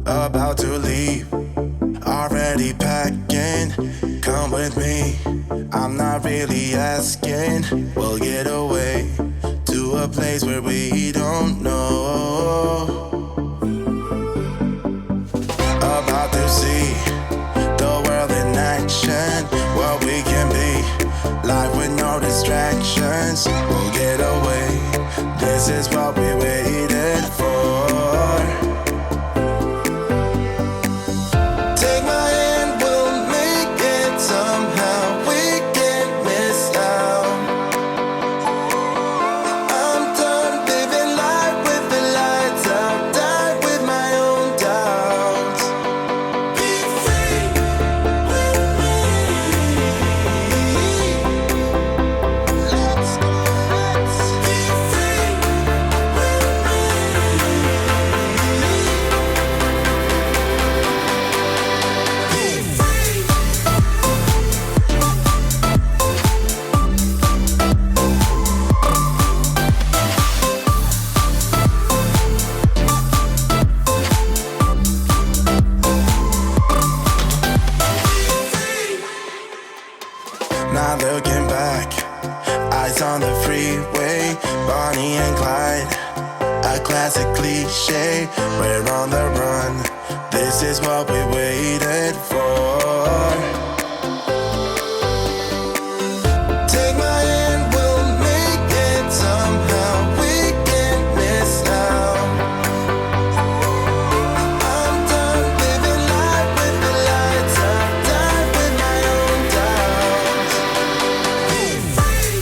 About to leave, already packing. Come with me, I'm not really asking. We'll get away to a place where we don't know. About to see the world in action, what we can be, life with no distractions. We'll get away, this is what we waited for. Take my hand, we'll make it somehow. We can't miss out. I'm done living life with the lights out. Die with my own doubts. Be free with me. Let's go, let's be free with me. Be free. Not looking back, eyes on the freeway, Bonnie and Clyde, a classic cliche. We're on the run, this is what we waited for. Take my hand, we'll make it somehow. We can't miss out. I'm done living life with the lights out. Die with my own doubts. Be free.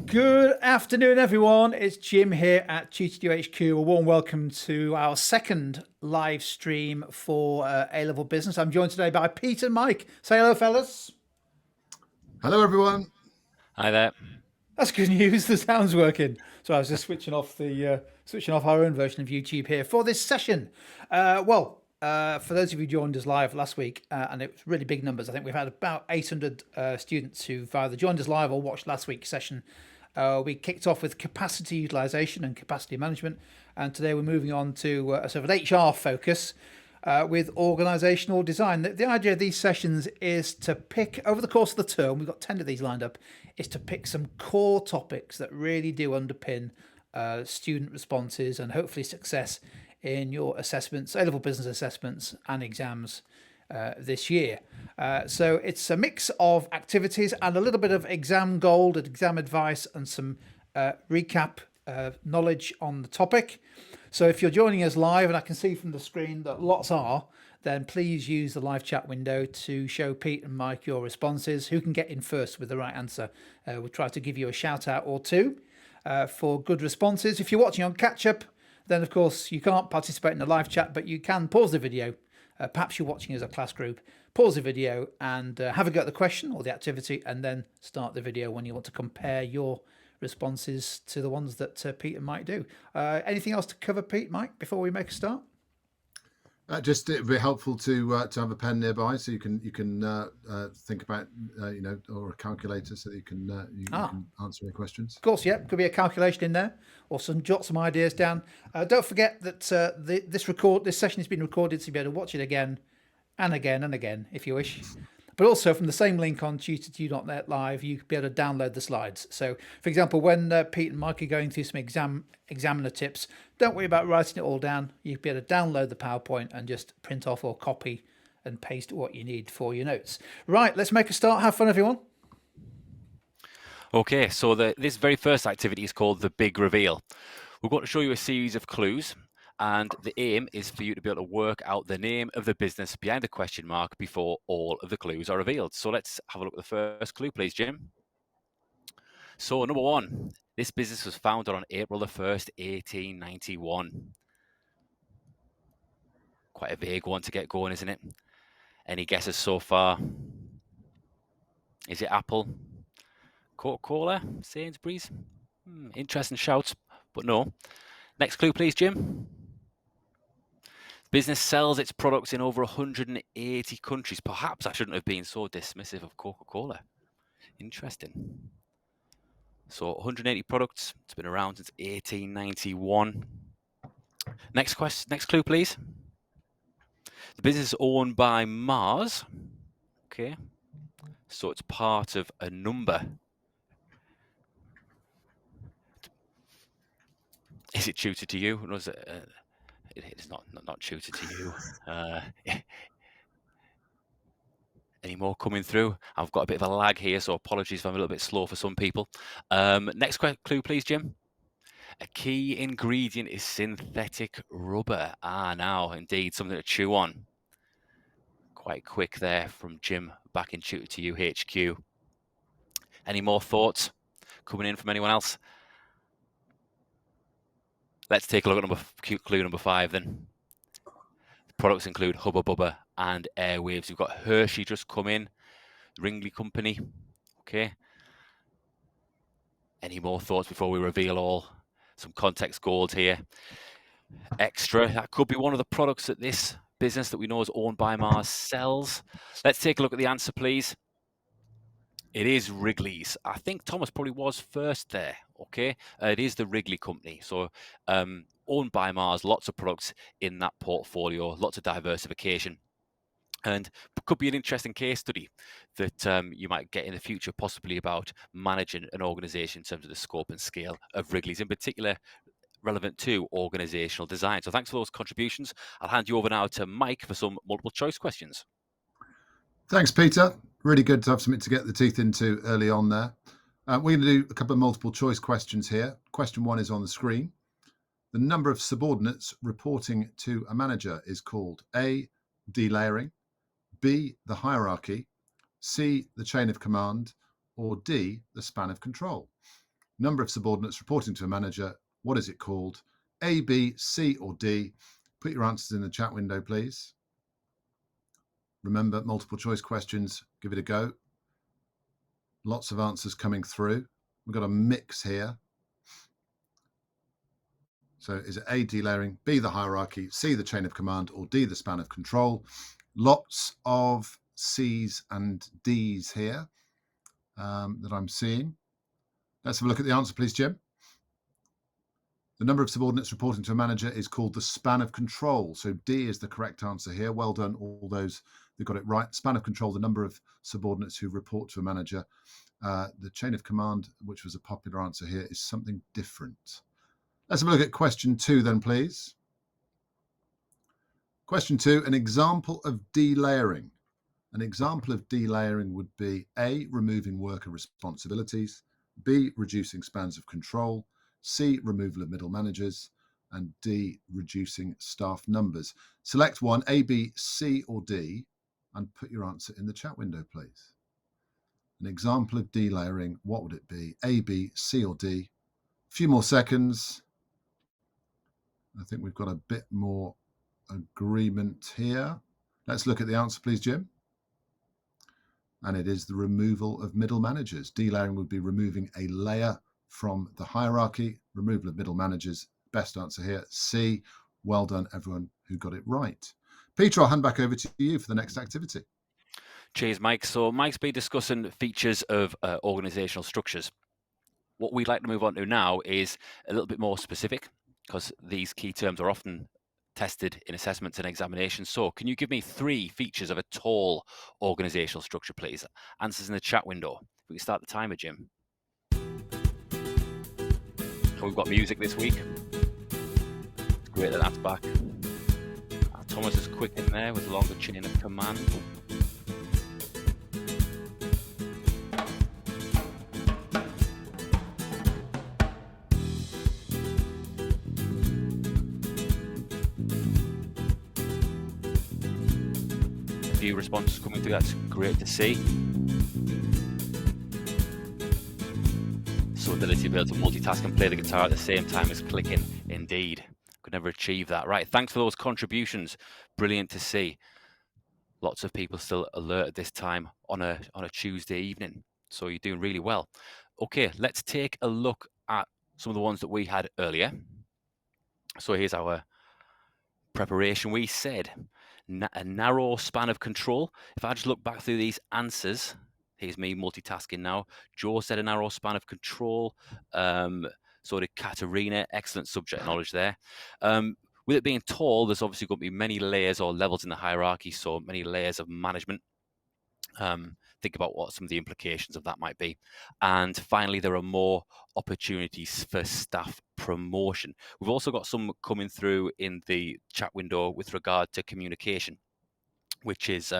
Good afternoon, everyone. It's Jim here at Tutor HQ. A warm welcome to our second live stream for A-Level Business. I'm joined today by Pete and Mike. Say hello, fellas. Hello, everyone. Hi there. That's good news. The sound's working. So I was just switching off our own version of YouTube here for this session. For those of you who joined us live last week, and it was really big numbers. I think we've had about 800 students who've either joined us live or watched last week's session. We kicked off with capacity utilization and capacity management, and today we're moving on to a sort of an HR focus with organizational design. The idea of these sessions is to pick, over the course of the term, we've got 10 of these lined up, is to pick some core topics that really do underpin student responses and hopefully success in your assessments, A-Level business assessments and exams this year. So it's a mix of activities and a little bit of exam gold and exam advice and some recap knowledge on the topic. So if you're joining us live, and I can see from the screen that lots are, then please use the live chat window to show Pete and Mike your responses. Who can get in first with the right answer? We'll try to give you a shout out or two for good responses. If you're watching on catch up, then of course you can't participate in the live chat, but you can pause the video. Perhaps you're watching as a class group. Pause the video and have a go at the question or the activity, and then start the video when you want to compare your responses to the ones that Pete and Mike do. Anything else to cover, Pete, Mike, before we make a start? Just it'd be helpful to have a pen nearby so you can think about or a calculator so that you can answer any questions. Of course, yeah, could be a calculation in there or jot some ideas down. Don't forget that this session has been recorded, so you'll be able to watch it again and again and again if you wish. But also from the same link on tutor2.net live, you could be able to download the slides. So, for example, when Pete and Mike are going through some examiner tips, don't worry about writing it all down. You could be able to download the PowerPoint and just print off or copy and paste what you need for your notes. Right, let's make a start. Have fun, everyone. Okay, so this very first activity is called the Big Reveal. We're going to show you a series of clues, and the aim is for you to be able to work out the name of the business behind the question mark before all of the clues are revealed. So let's have a look at the first clue, please, Jim. So number one, this business was founded on April the 1st, 1891. Quite a vague one to get going, isn't it? Any guesses so far? Is it Apple? Coca-Cola? Sainsbury's? Interesting shouts, but no. Next clue, please, Jim. Business sells its products in over 180 countries. Perhaps I shouldn't have been so dismissive of Coca-Cola. Interesting. So 180 products. It's been around since 1891. Next clue, please. The business is owned by Mars. Okay. So it's part of a number. Is it tutored to you? Or is it, it's not tutored to you. Any more coming through? I've got a bit of a lag here, so apologies if I'm a little bit slow for some people. Next clue, please, Jim. A key ingredient is synthetic rubber. Now, indeed, something to chew on. Quite quick there from Jim back in Tutor to You HQ. Any more thoughts coming in from anyone else? Let's take a look at clue number 5 then. The products include Hubba Bubba and Airwaves. We've got Hershey just come in, Ringley Company. Okay. Any more thoughts before we reveal all? Some context gold here. Extra, that could be one of the products that this business that we know is owned by Mars sells. Let's take a look at the answer, please. It is Wrigley's. I think Thomas probably was first there, okay? It is the Wrigley Company. So owned by Mars, lots of products in that portfolio, lots of diversification. And could be an interesting case study that you might get in the future, possibly about managing an organization in terms of the scope and scale of Wrigley's, in particular relevant to organizational design. So thanks for those contributions. I'll hand you over now to Mike for some multiple choice questions. Thanks, Peter. Really good to have something to get the teeth into early on there. We're going to do a couple of multiple choice questions here. Question 1 is on the screen. The number of subordinates reporting to a manager is called A, delayering, B, the hierarchy, C, the chain of command, or D, the span of control. Number of subordinates reporting to a manager, what is it called? A, B, C, or D? Put your answers in the chat window, please. Remember, multiple choice questions, give it a go. Lots of answers coming through. We've got a mix here. So is it A, delayering, B, the hierarchy, C, the chain of command, or D, the span of control? Lots of C's and D's here that I'm seeing. Let's have a look at the answer, please, Jim. The number of subordinates reporting to a manager is called the span of control. So D is the correct answer here. Well done, all those that got it right. Span of control, the number of subordinates who report to a manager. The chain of command, which was a popular answer here, is something different. Let's have a look at question 2 then, please. Question 2, an example of delayering. An example of delayering would be A, removing worker responsibilities, B, reducing spans of control, C, removal of middle managers, and D, reducing staff numbers. Select one, A, B, C, or D, and put your answer in the chat window, please. An example of delayering, what would it be? A, B, C, or D? A few more seconds. I think we've got a bit more agreement here. Let's look at the answer, please, Jim. And it is the removal of middle managers. Delayering would be removing a layer from the hierarchy. Removal of middle managers. Best answer here, C. Well done, everyone who got it right. Peter, I'll hand back over to you for the next activity. Cheers, Mike. So Mike's been discussing features of organizational structures. What we'd like to move on to now is a little bit more specific, because these key terms are often tested in assessments and examinations. So can you give me 3 features of a tall organizational structure, please? Answers in the chat window. We can start the timer, Jim. So we've got music this week. It's great that that's back. Thomas is quick in there with longer chain of command. A few responses coming through, that's great to see. So ability to be able to multitask and play the guitar at the same time as clicking, indeed. Could never achieve that. Right, thanks for those contributions. Brilliant to see. Lots of people still alert at this time on a Tuesday evening. So you're doing really well. Okay, let's take a look at some of the ones that we had earlier. So here's our preparation. We said a narrow span of control. If I just look back through these answers, here's me multitasking now. Joe said a narrow span of control. So did Katerina. Excellent subject knowledge there. With it being tall, there's obviously going to be many layers or levels in the hierarchy, so many layers of management. Think about what some of the implications of that might be. And finally, there are more opportunities for staff promotion. We've also got some coming through in the chat window with regard to communication, which is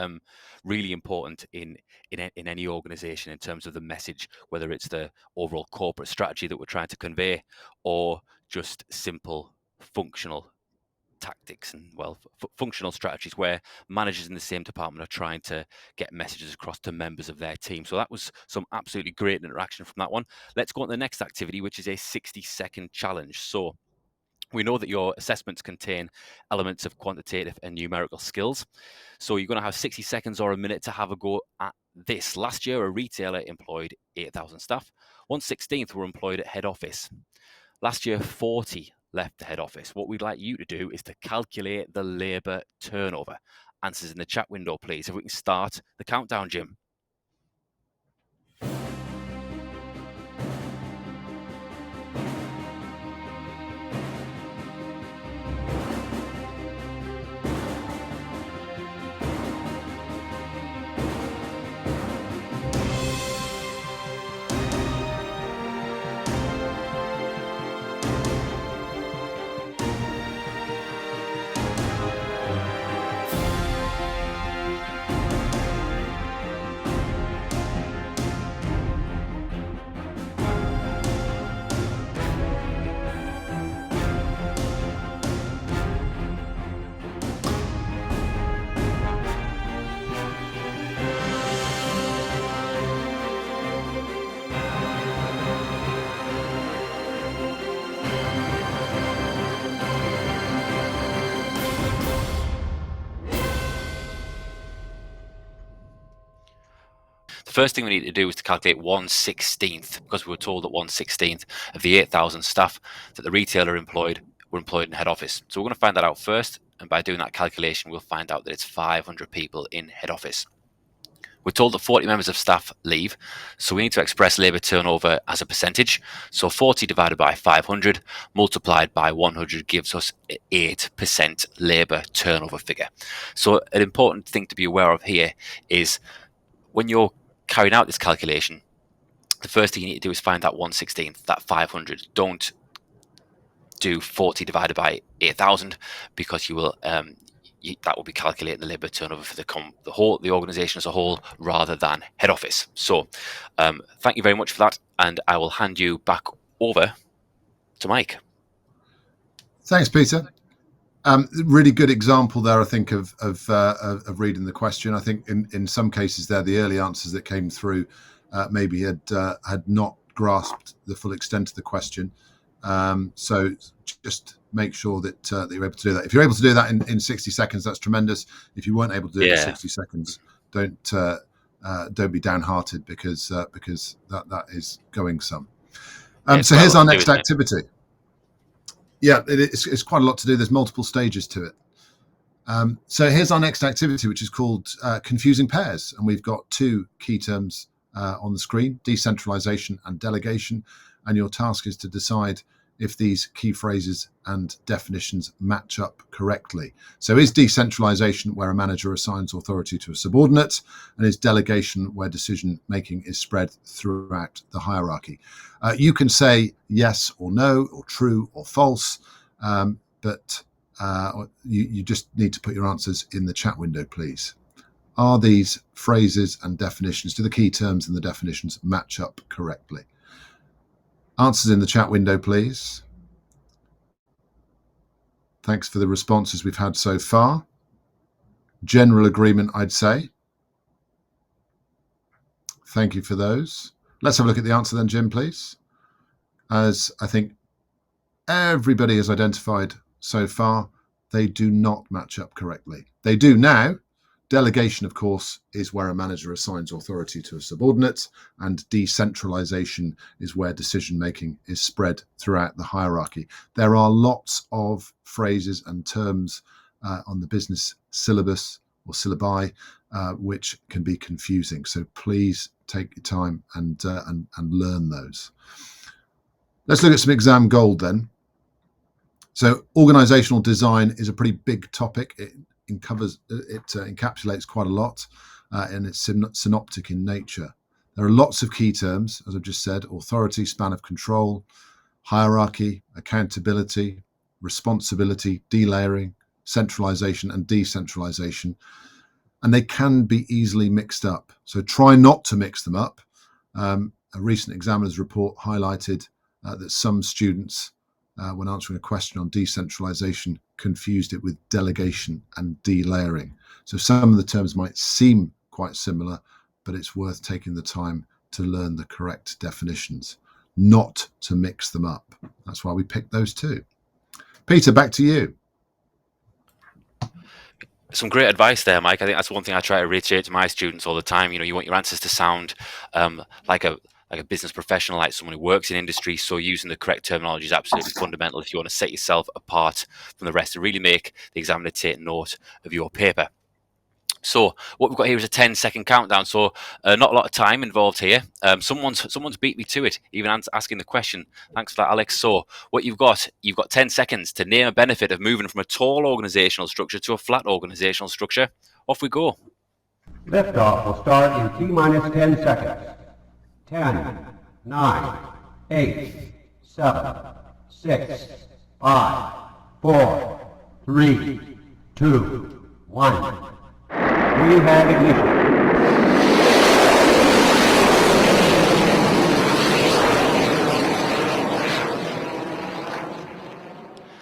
really important in any organization in terms of the message, whether it's the overall corporate strategy that we're trying to convey or just simple functional tactics and functional strategies where managers in the same department are trying to get messages across to members of their team. So that was some absolutely great interaction from that one. Let's go on to the next activity, which is a 60-second challenge. So we know that your assessments contain elements of quantitative and numerical skills. So you're going to have 60 seconds or a minute to have a go at this. Last year, a retailer employed 8,000 staff. 1/16 were employed at head office. Last year, 40 left the head office. What we'd like you to do is to calculate the labour turnover. Answers in the chat window, please. If we can start the countdown, Jim. First thing we need to do is to calculate 1/16, because we were told that 1/16 of the 8,000 staff that the retailer employed were employed in head office. So we're going to find that out first, and by doing that calculation, we'll find out that it's 500 people in head office. We're told that 40 members of staff leave, so we need to express labour turnover as a percentage. So 40 divided by 500 multiplied by 100 gives us 8% labour turnover figure. So an important thing to be aware of here is when you're carrying out this calculation, the first thing you need to do is find that 1/16, that 500. Don't do 40 divided by 8,000, because you will that will be calculating the labour turnover for the organisation as a whole rather than head office. So thank you very much for that, and I will hand you back over to Mike. Thanks, Peter. Really good example there, I think, of reading the question. I think in some cases there, the early answers that came through maybe had not grasped the full extent of the question. So just make sure that you're able to do that. If you're able to do that in 60 seconds, that's tremendous. If you weren't able to do it in 60 seconds, don't be downhearted, because that is going some. So here's our next activity. Yeah, it's quite a lot to do. There's multiple stages to it. So here's our next activity, which is called confusing pairs. And we've got 2 key terms on the screen: decentralization and delegation. And your task is to decide if these key phrases and definitions match up correctly. So is decentralization where a manager assigns authority to a subordinate, and is delegation where decision making is spread throughout the hierarchy? You can say yes or no, or true or false, but you just need to put your answers in the chat window, please. Are these phrases and definitions, do the key terms and the definitions match up correctly? Answers in the chat window, please. Thanks for the responses we've had so far. General agreement, I'd say. Thank you for those. Let's have a look at the answer then, Jim, please. As I think everybody has identified so far, they do not match up correctly. They do now. Delegation, of course, is where a manager assigns authority to a subordinate, and decentralization is where decision-making is spread throughout the hierarchy. There are lots of phrases and terms on the business syllabus or syllabi which can be confusing. So please take your time and learn those. Let's look at some exam gold then. So organizational design is a pretty big topic. It encapsulates quite a lot, and it's synoptic in nature. There are lots of key terms, as I've just said: authority, span of control, hierarchy, accountability, responsibility, delayering, centralization, and decentralization. And they can be easily mixed up. So try not to mix them up. A recent examiner's report highlighted that some students, when answering a question on decentralization, confused it with delegation and delayering. So some of the terms might seem quite similar, but it's worth taking the time to learn the correct definitions, not to mix them up. That's why we picked those two. Peter, back to you. Some great advice there, Mike. I think that's one thing I try to reiterate to my students all the time. You know, you want your answers to sound like a business professional, like someone who works in industry. So using the correct terminology is absolutely fundamental if you want to set yourself apart from the rest and really make the examiner take note of your paper. So what we've got here is a 10-second countdown. So not a lot of time involved here. Someone's beat me to it, even asking the question. Thanks for that, Alex. So what you've got 10 seconds to name a benefit of moving from a tall organizational structure to a flat organizational structure. Off we go. Liftoff will start in T-minus 10 seconds. 10, 9, 8, 7, 6, 5, 4, 3, 2, 1. We have ignition.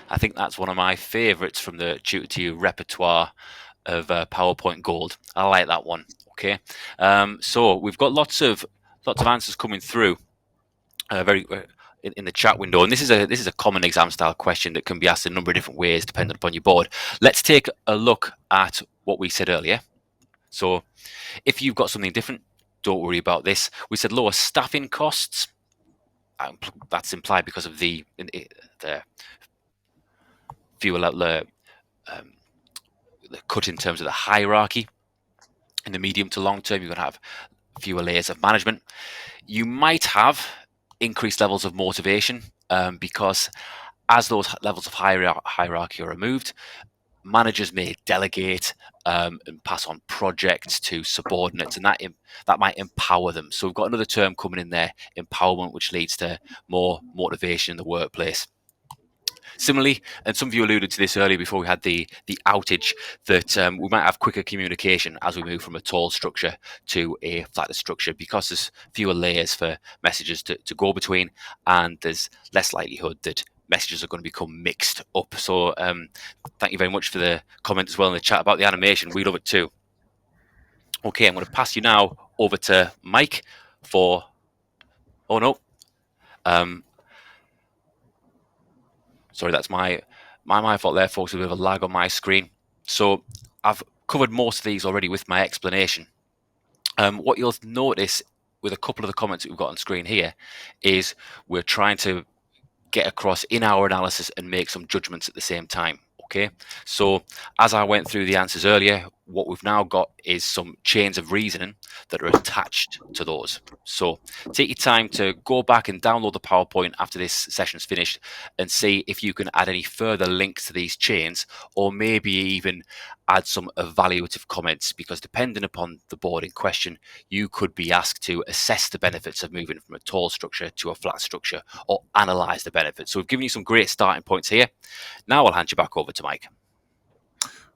I think that's one of my favourites from the Tutor to You repertoire of PowerPoint Gold. I like that one. Okay, so we've got lots of answers coming through. In the chat window, and this is a common exam style question that can be asked a number of different ways depending upon your board. Let's take a look at what we said earlier. So if you've got something different, don't worry about this. We said lower staffing costs. That's implied because of the fewer the cut in terms of the hierarchy. In the medium to long term, you're going to have fewer layers of management. You might have increased levels of motivation because as those levels of hierarchy are removed, managers may delegate and pass on projects to subordinates, and that might empower them. So we've got another term coming in there, empowerment, which leads to more motivation in the workplace. Similarly, and some of you alluded to this earlier before we had the outage, that we might have quicker communication as we move from a tall structure to a flatter structure because there's fewer layers for messages to go between, and there's less likelihood that messages are going to become mixed up. So thank you very much for the comment as well in the chat about the animation. We love it too. Okay, I'm going to pass you now over to Mike for... Oh, no. Sorry, that's my fault there, folks. A bit of a lag on my screen. So I've covered most of these already with my explanation. What you'll notice with a couple of the comments that we've got on screen here is we're trying to get across in our analysis and make some judgments at the same time. Okay, so as I went through the answers earlier, what we've now got is some chains of reasoning that are attached to those. So take your time to go back and download the PowerPoint after this session's finished and see if you can add any further links to these chains, or maybe even add some evaluative comments, because depending upon the board in question, you could be asked to assess the benefits of moving from a tall structure to a flat structure, or analyze the benefits. So we've given you some great starting points here. Now I'll hand you back over to Mike.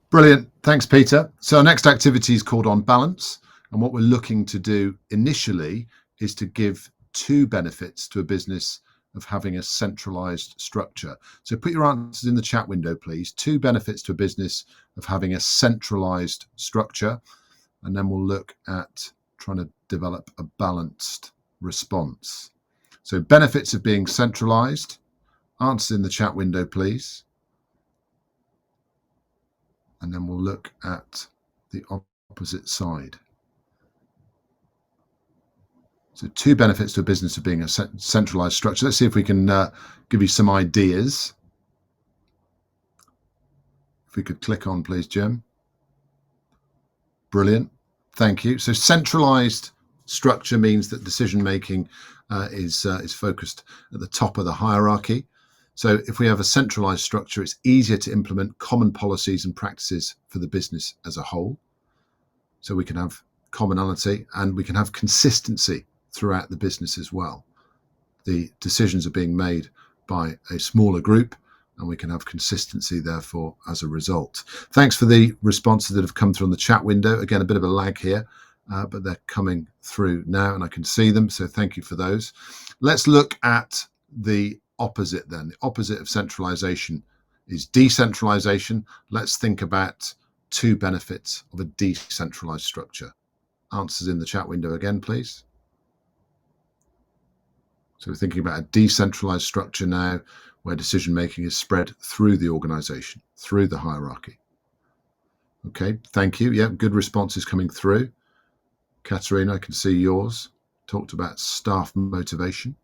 Brilliant. Thanks, Peter. So our next activity is called On Balance. And what we're looking to do initially is to give 2 benefits to a business of having a centralized structure. So put your answers in the chat window, please. 2 benefits to a business of having a centralized structure. And then we'll look at trying to develop a balanced response. So benefits of being centralized. Answers in the chat window, please. And then we'll look at the opposite side. So 2 benefits to a business of being a centralized structure. Let's see if we can give you some ideas. If we could click on, please, Jim. Brilliant. Thank you. So centralized structure means that decision making is focused at the top of the hierarchy. So if we have a centralized structure, it's easier to implement common policies and practices for the business as a whole. So we can have commonality and we can have consistency throughout the business as well. The decisions are being made by a smaller group and we can have consistency, therefore, as a result. Thanks for the responses that have come through on the chat window. Again, a bit of a lag here, but they're coming through now and I can see them. So thank you for those. Let's look at the opposite then. The opposite of centralization is decentralization. Let's think about 2 benefits of a decentralized structure. Answers in the chat window again, please. So we're thinking about a decentralized structure now where decision making is spread through the organization, through the hierarchy. Okay, thank you. Yeah, good responses coming through. Katerina, I can see yours. Talked about staff motivation.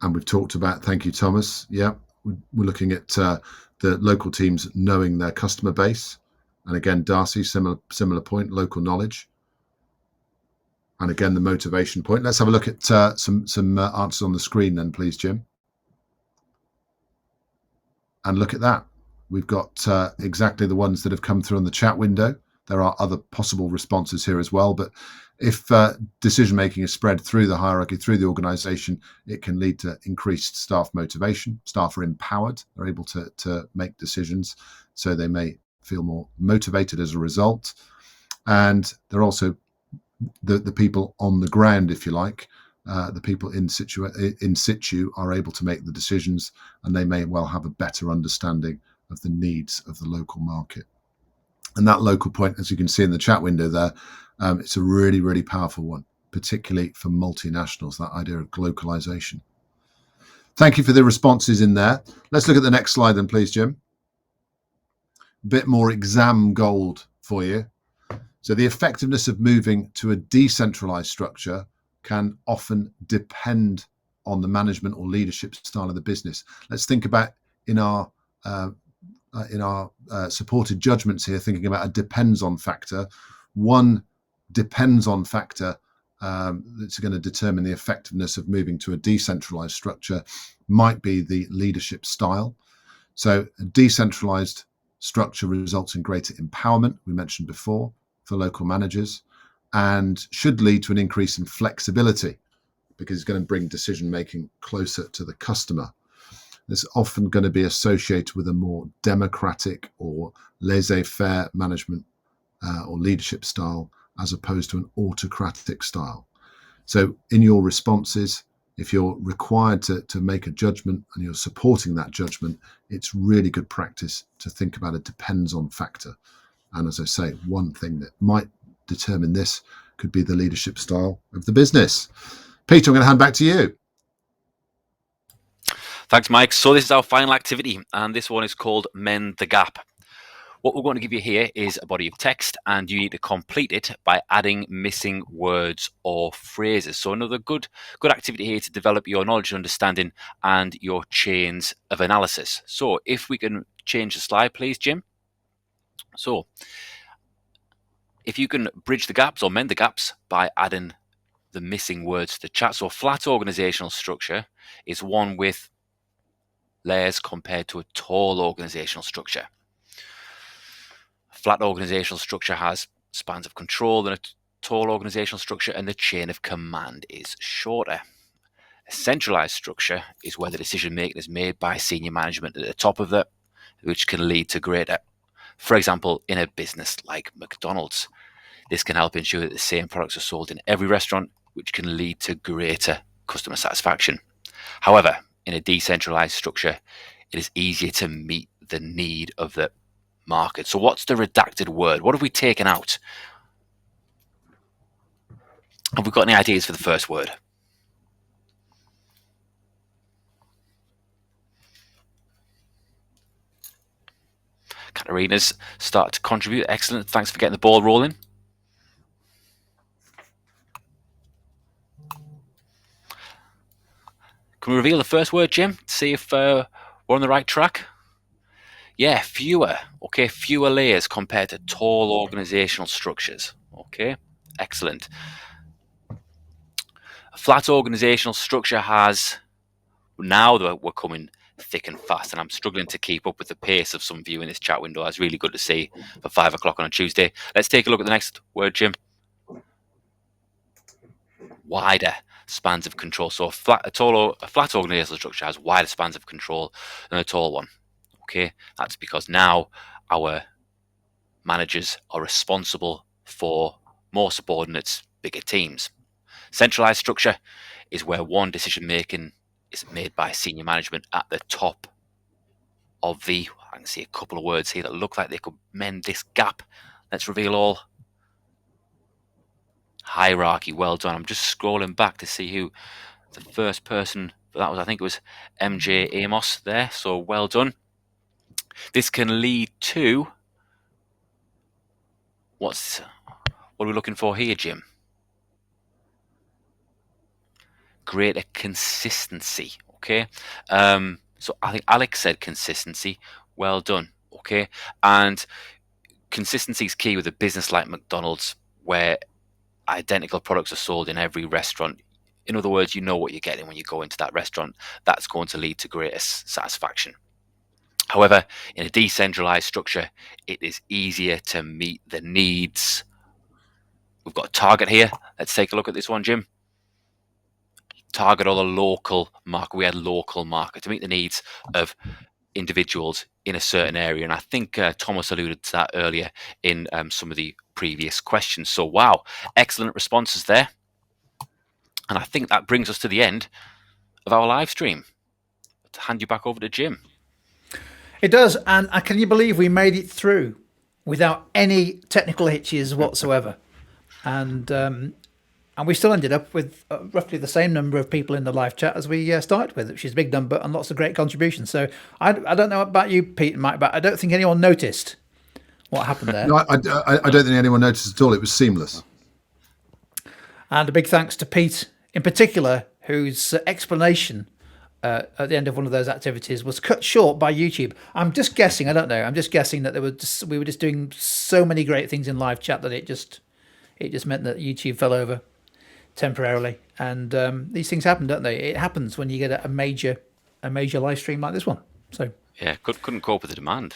And we've talked about, thank you, Thomas. Yeah, we're looking at the local teams knowing their customer base. And again, Darcy, similar point, local knowledge. And again, the motivation point. Let's have a look at some answers on the screen then, please, Jim. And look at that. We've got exactly the ones that have come through on the chat window. There are other possible responses here as well, but if decision making is spread through the hierarchy, through the organization, it can lead to increased staff motivation. Staff are empowered, they're able to make decisions, so they may feel more motivated as a result. And they're also the people on the ground, if you like, the people in situ are able to make the decisions, and they may well have a better understanding of the needs of the local market. And that local point, as you can see in the chat window there, it's a really, really powerful one, particularly for multinationals, that idea of globalization. Thank you for the responses in there. Let's look at the next slide then, please, Jim. A bit more exam gold for you. So the effectiveness of moving to a decentralized structure can often depend on the management or leadership style of the business. Let's think about in our supported judgments here, thinking about a depends on factor. One depends on factor that's going to determine the effectiveness of moving to a decentralized structure might be the leadership style. So a decentralized structure results in greater empowerment, we mentioned before, for local managers, and should lead to an increase in flexibility because it's going to bring decision making closer to the customer. It's often going to be associated with a more democratic or laissez-faire management or leadership style as opposed to an autocratic style. So in your responses, if you're required to make a judgment and you're supporting that judgment, it's really good practice to think about a depends on factor. And as I say, one thing that might determine this could be the leadership style of the business. Peter, I'm going to hand back to you. Thanks, Mike. So this is our final activity, and this one is called Mend the Gap. What we're going to give you here is a body of text, and you need to complete it by adding missing words or phrases. So another good activity here to develop your knowledge and understanding and your chains of analysis. So if we can change the slide, please, Jim. So if you can bridge the gaps or mend the gaps by adding the missing words to the chat. So a flat organizational structure is one with layers compared to a tall organizational structure. A flat organizational structure has spans of control than a tall organizational structure, and the chain of command is shorter. A centralized structure is where the decision making is made by senior management at the top of it, which can lead to greater. For example, in a business like McDonald's, this can help ensure that the same products are sold in every restaurant, which can lead to greater customer satisfaction. However, in a decentralized structure, it is easier to meet the need of the market. So what's the redacted word? What have we taken out? Have we got any ideas for the first word? Katarina's start to contribute. Excellent. Thanks for getting the ball rolling. Can we reveal the first word, Jim? See if we're on the right track? Yeah, fewer. Okay, fewer layers compared to tall organizational structures. Okay, excellent. A flat organizational structure has, now that we're coming thick and fast, and I'm struggling to keep up with the pace of some of you in this chat window. That's really good to see for 5 o'clock on a Tuesday. Let's take a look at the next word, Jim. Wider spans of control. So a flat organizational structure has wider spans of control than a tall one. Okay, that's because now our managers are responsible for more subordinates, bigger teams. Centralized structure is where one decision making is made by senior management at the top of the, I can see a couple of words here that look like they could mend this gap. Let's reveal all. Hierarchy, well done. I'm just scrolling back to see who the first person, that was, I think it was MJ Amos there, so well done. This can lead to, what are we looking for here, Jim? Greater consistency, okay? So I think Alex said consistency, well done, okay? And consistency is key with a business like McDonald's, where identical products are sold in every restaurant. In other words, you know what you're getting when you go into that restaurant. That's going to lead to greater satisfaction. However, in a decentralized structure, it is easier to meet the needs. We've got a target here. Let's take a look at this one, Jim. Target or the local market. We had local market to meet the needs of individuals in a certain area. And I think Thomas alluded to that earlier in some of the previous questions. So, wow, excellent responses there. And I think that brings us to the end of our live stream. To hand you back over to Jim. It does. And can you believe we made it through without any technical hitches whatsoever? And we still ended up with roughly the same number of people in the live chat as we started with, which is a big number and lots of great contributions. So I don't know about you, Pete and Mike, but I don't think anyone noticed what happened there. No, I don't think anyone noticed at all. It was seamless. And a big thanks to Pete in particular, whose explanation at the end of one of those activities was cut short by YouTube. I'm just guessing. I don't know. I'm just guessing that we were just doing so many great things in live chat that it just meant that YouTube fell over temporarily. And these things happen, don't they? It happens when you get a major live stream like this one. So yeah, couldn't cope with the demand.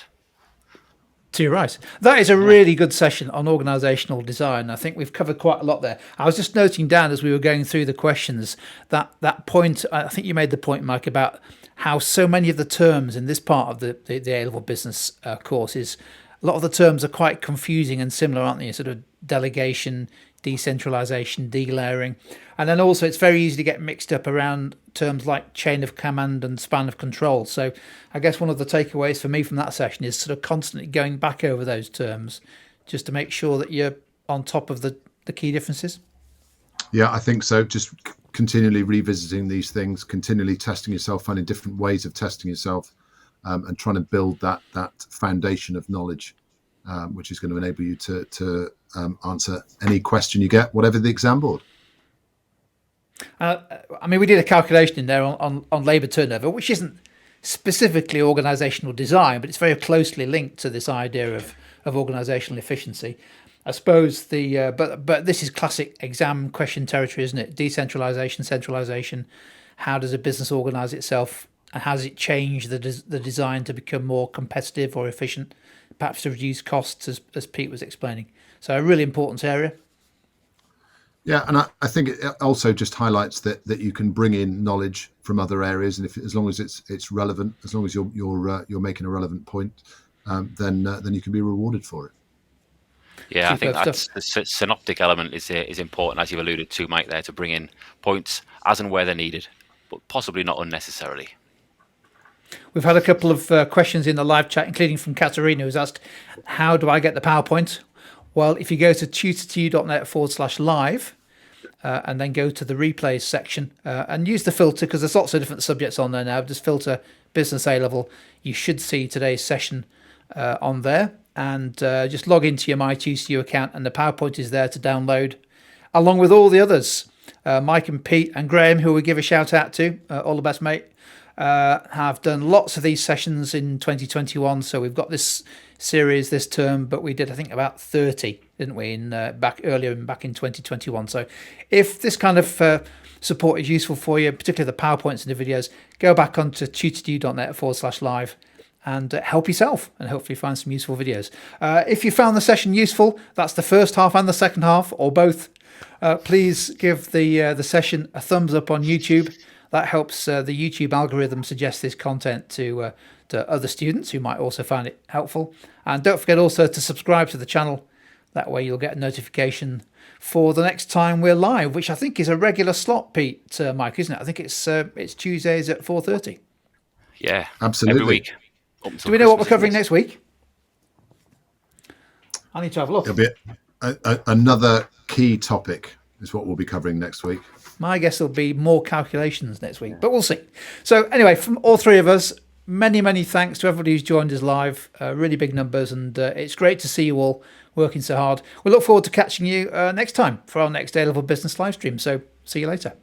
To your right. That is a really good session on organisational design. I think we've covered quite a lot there. I was just noting down as we were going through the questions that point. I think you made the point, Mike, about how so many of the terms in this part of the A-level business courses, a lot of the terms are quite confusing and similar, aren't they? Sort of delegation, decentralisation, delayering. And then also it's very easy to get mixed up around terms like chain of command and span of control. So I guess one of the takeaways for me from that session is sort of constantly going back over those terms just to make sure that you're on top of the key differences. Yeah, I think so. Just continually revisiting these things, continually testing yourself, finding different ways of testing yourself, and trying to build that foundation of knowledge which is going to enable you to answer any question you get, whatever the exam board. I mean, we did a calculation in there on labour turnover, which isn't specifically organisational design, but it's very closely linked to this idea of organisational efficiency. I suppose but this is classic exam question territory, isn't it? Decentralisation, centralisation. How does a business organise itself, and how does it change the design to become more competitive or efficient, perhaps to reduce costs, as Pete was explaining. So a really important area. Yeah, and I think it also just highlights that you can bring in knowledge from other areas, and as long as it's relevant, as long as you're making a relevant point, then you can be rewarded for it. Yeah, I think that's the synoptic element is important, as you've alluded to, Mike, there, to bring in points as and where they're needed, but possibly not unnecessarily. We've had a couple of questions in the live chat, including from Katerina, who's asked, how do I get the PowerPoint? Well, if you go to tutor2u.net/live, and then go to the replays section and use the filter, because there's lots of different subjects on there now. Just filter business A level. You should see today's session on there, and just log into your My2CU account, and the PowerPoint is there to download, along with all the others. Mike and Pete and Graham, who we give a shout out to, all the best, mate, have done lots of these sessions in 2021. So we've got this series this term, but we did, I think, about 30, didn't we, in back in 2021. So if this kind of support is useful for you, particularly the PowerPoints and the videos, go back onto tutor2u.net/live and help yourself, and hopefully find some useful videos. If you found the session useful, that's the first half and the second half, or both, please give the session a thumbs up on YouTube. That helps the YouTube algorithm suggest this content to other students who might also find it helpful. And don't forget also to subscribe to the channel. That way you'll get a notification for the next time we're live, which I think is a regular slot, Pete, Mike, isn't it? I think it's Tuesdays at 4:30. Yeah, absolutely. Every week. Do we know what we're covering next week? I need to have a look. It'll be another key topic is what we'll be covering next week. My guess will be more calculations next week, but we'll see. So anyway, from all three of us, many, many thanks to everybody who's joined us live. Really big numbers, and it's great to see you all working so hard. We look forward to catching you next time for our next A-Level Business live stream. So see you later.